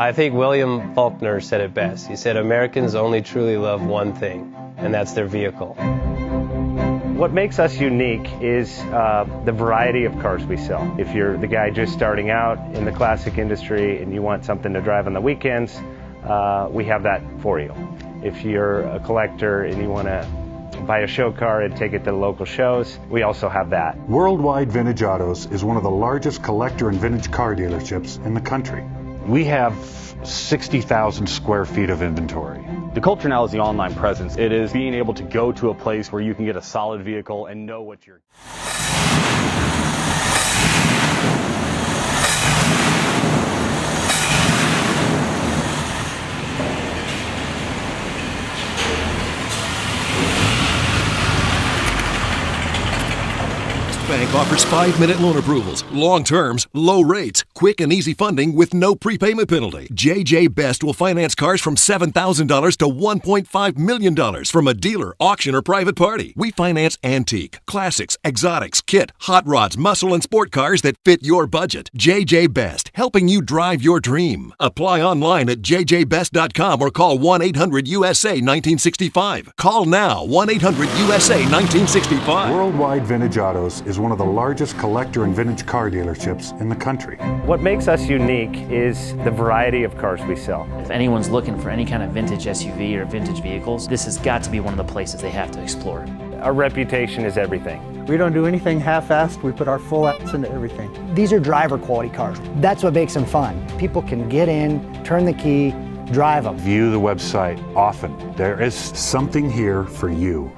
I think William Faulkner said it best. He said, Americans only truly love one thing, and that's their vehicle. What makes us unique is the variety of cars we sell. If you're the guy just starting out in the classic industry and you want something to drive on the weekends, we have that for you. If you're a collector and you want to buy a show car and take it to the local shows, we also have that. Worldwide Vintage Autos is one of the largest collector and vintage car dealerships in the country. We have 60,000 square feet of inventory. The culture now is the online presence. It is being able to go to a place where you can get a solid vehicle and know what you're... Bank offers 5-minute loan approvals, long terms, low rates, quick and easy funding with no prepayment penalty. JJ Best will finance cars from $7,000 to $1.5 million from a dealer, auction, or private party. We finance antique, classics, exotics, kit, hot rods, muscle, and sport cars that fit your budget. JJ Best, helping you drive your dream. Apply online at jjbest.com or call 1-800-USA-1965. Call now, 1-800-USA-1965. Worldwide Vintage Autos is one of the largest collector and vintage car dealerships in the country. What makes us unique is the variety of cars we sell. If anyone's looking for any kind of vintage SUV or vintage vehicles, this has got to be one of the places they have to explore. Our reputation is everything. We don't do anything half-assed. We put our full efforts into everything. These are driver quality cars. That's what makes them fun. People can get in, turn the key, drive them. View the website often. There is something here for you.